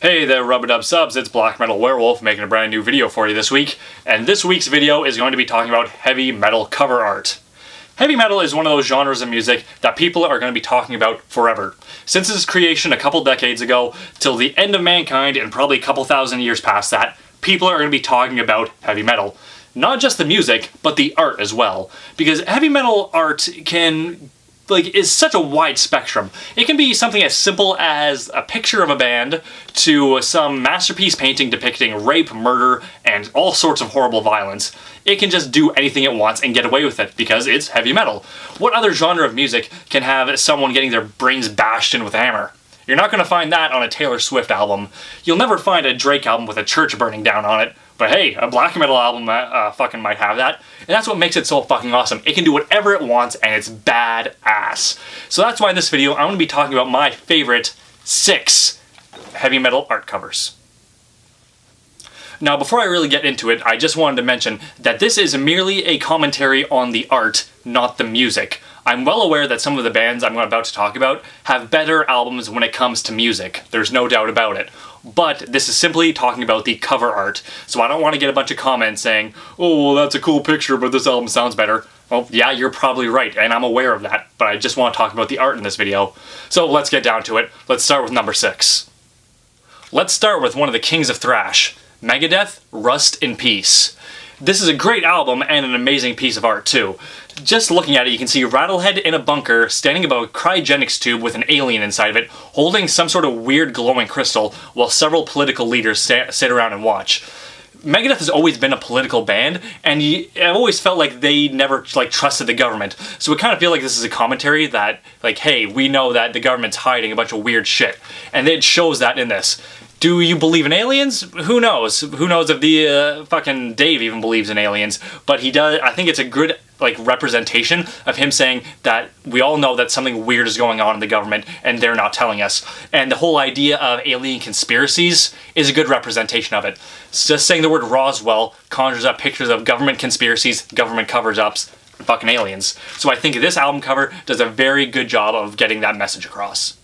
Hey there Rub-a-Dub subs, it's Blackmetalwerewolf making a brand new video for you this week, and this week's video is going to be talking about heavy metal cover art. Heavy metal is one of those genres of music that people are going to be talking about forever. Since its creation a couple decades ago, till the end of mankind and probably a couple thousand years past that, people are going to be talking about heavy metal. Not just the music, but the art as well. Because heavy metal art is such a wide spectrum. It can be something as simple as a picture of a band to some masterpiece painting depicting rape, murder, and all sorts of horrible violence. It can just do anything it wants and get away with it because it's heavy metal. What other genre of music can have someone getting their brains bashed in with a hammer? You're not going to find that on a Taylor Swift album. You'll never find a Drake album with a church burning down on it. But hey, a black metal album fucking might have that. And that's what makes it so fucking awesome. It can do whatever it wants and it's badass. So that's why in this video I'm going to be talking about my favorite 6 heavy metal art covers. Now before I really get into it, I just wanted to mention that this is merely a commentary on the art, not the music. I'm well aware that some of the bands I'm about to talk about have better albums when it comes to music. There's no doubt about it. But this is simply talking about the cover art, so I don't want to get a bunch of comments saying, oh, well, that's a cool picture, but this album sounds better. Well, yeah, you're probably right, and I'm aware of that, but I just want to talk about the art in this video. So let's get down to it. Let's start with number 6. Let's start with one of the kings of thrash, Megadeth, Rust in Peace. This is a great album and an amazing piece of art too. Just looking at it, you can see Rattlehead in a bunker standing above a cryogenics tube with an alien inside of it, holding some sort of weird glowing crystal while several political leaders sit around and watch. Megadeth has always been a political band, and I've always felt like they never trusted the government. So I kind of feel like this is a commentary that, hey, we know that the government's hiding a bunch of weird shit, and it shows that in this. Do you believe in aliens? Who knows? Who knows if the fucking Dave even believes in aliens? But he does. I think it's a good representation of him saying that we all know that something weird is going on in the government and they're not telling us. And the whole idea of alien conspiracies is a good representation of it. Just saying the word Roswell conjures up pictures of government conspiracies, government covers-ups, and fucking aliens. So I think this album cover does a very good job of getting that message across.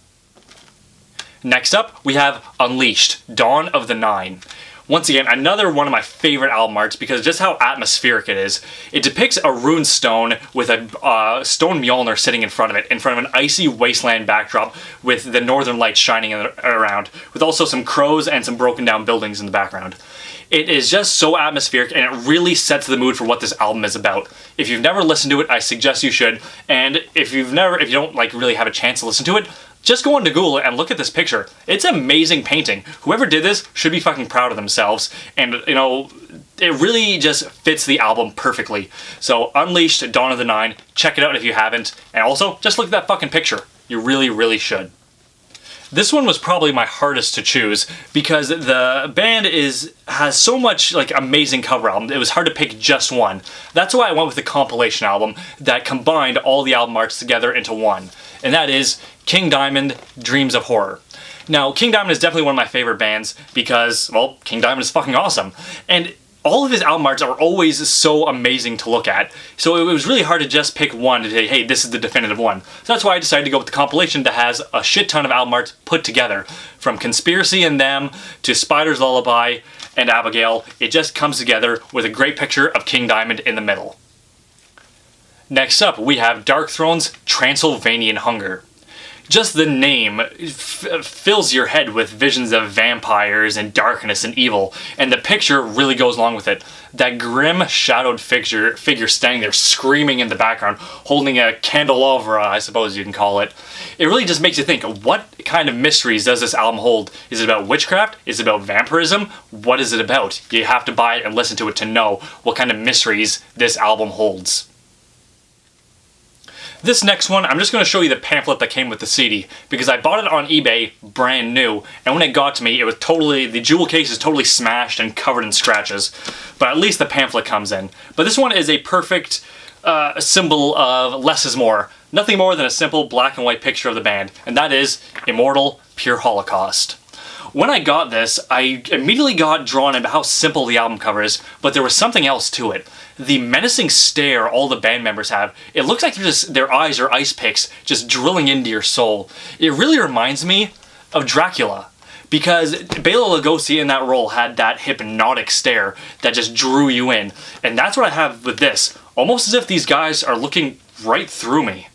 Next up, we have Unleashed, Dawn of the Nine. Once again, another one of my favorite album arts because just how atmospheric it is. It depicts a rune stone with a stone Mjolnir sitting in front of it, in front of an icy wasteland backdrop with the northern lights shining around, with also some crows and some broken down buildings in the background. It is just so atmospheric and it really sets the mood for what this album is about. If you've never listened to it, I suggest you should, and if you don't really have a chance to listen to it, just go onto Google and look at this picture. It's amazing painting. Whoever did this should be fucking proud of themselves. And, it really just fits the album perfectly. So, Unleashed, Dawn of the Nine. Check it out if you haven't. And also, just look at that fucking picture. You really, really should. This one was probably my hardest to choose because the band has so much amazing cover album. It was hard to pick just one. That's why I went with the compilation album that combined all the album arts together into one. And that is King Diamond, Dreams of Horror. Now, King Diamond is definitely one of my favorite bands because, well, King Diamond is fucking awesome. And all of his album arts are always so amazing to look at. So it was really hard to just pick one to say, hey, this is the definitive one. So that's why I decided to go with the compilation that has a shit ton of album arts put together. From Conspiracy and Them to Spider's Lullaby and Abigail, it just comes together with a great picture of King Diamond in the middle. Next up, we have Darkthrone's Transylvanian Hunger. Just the name fills your head with visions of vampires and darkness and evil, and the picture really goes along with it. That grim, shadowed figure standing there screaming in the background, holding a candelabra, I suppose you can call it. It really just makes you think, what kind of mysteries does this album hold? Is it about witchcraft? Is it about vampirism? What is it about? You have to buy it and listen to it to know what kind of mysteries this album holds. This next one, I'm just going to show you the pamphlet that came with the CD, because I bought it on eBay brand new, and when it got to me, the jewel case is totally smashed and covered in scratches, but at least the pamphlet comes in. But this one is a perfect symbol of less is more. Nothing more than a simple black and white picture of the band, and that is Immortal, Pure Holocaust. When I got this, I immediately got drawn into how simple the album cover is, but there was something else to it. The menacing stare all the band members have, it looks like their eyes are ice picks just drilling into your soul. It really reminds me of Dracula. because Bela Lugosi in that role had that hypnotic stare that just drew you in. And that's what I have with this. Almost as if these guys are looking right through me.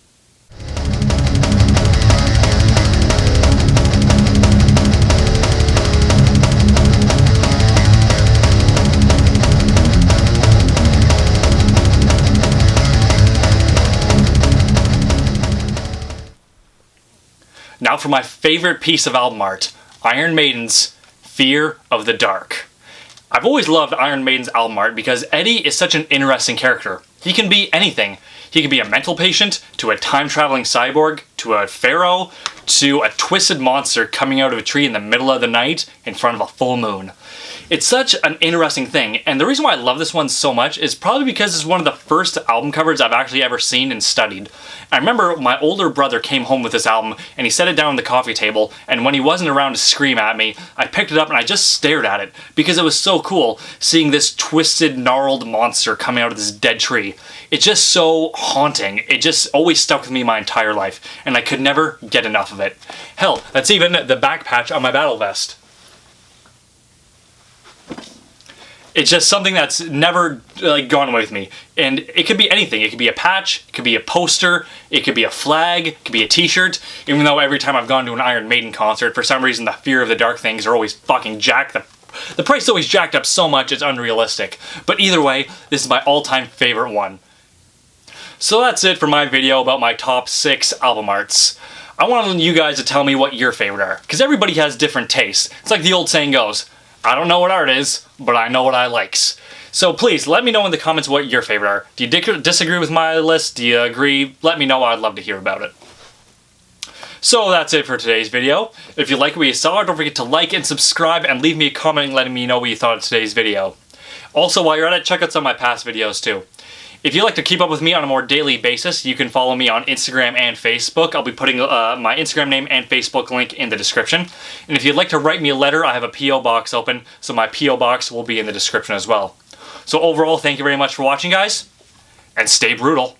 Now for my favorite piece of album art, Iron Maiden's Fear of the Dark. I've always loved Iron Maiden's album art because Eddie is such an interesting character. He can be anything. He can be a mental patient, to a time-traveling cyborg, to a pharaoh, to a twisted monster coming out of a tree in the middle of the night in front of a full moon. It's such an interesting thing, and the reason why I love this one so much is probably because it's one of the first album covers I've actually ever seen and studied. I remember my older brother came home with this album, and he set it down on the coffee table, and when he wasn't around to scream at me, I picked it up and I just stared at it, because it was so cool seeing this twisted, gnarled monster coming out of this dead tree. It's just so haunting. It just always stuck with me my entire life, and I could never get enough of it. Hell, that's even the back patch on my battle vest. It's just something that's never gone away with me. And it could be anything. It could be a patch, it could be a poster, it could be a flag, it could be a t-shirt. Even though every time I've gone to an Iron Maiden concert, for some reason the Fear of the Dark things are always fucking jacked. The price is always jacked up so much it's unrealistic. But either way, this is my all-time favorite one. So that's it for my video about my top 6 album arts. I want you guys to tell me what your favorite are, because everybody has different tastes. It's like the old saying goes, I don't know what art is, but I know what I likes. So please, let me know in the comments what your favorite are. Do you disagree with my list? Do you agree? Let me know, I'd love to hear about it. So that's it for today's video. If you like what you saw, don't forget to like and subscribe and leave me a comment letting me know what you thought of today's video. Also, while you're at it, check out some of my past videos too. If you'd like to keep up with me on a more daily basis, you can follow me on Instagram and Facebook. I'll be putting my Instagram name and Facebook link in the description. And if you'd like to write me a letter, I have a P.O. box open, so my P.O. box will be in the description as well. So overall, thank you very much for watching, guys, and stay brutal.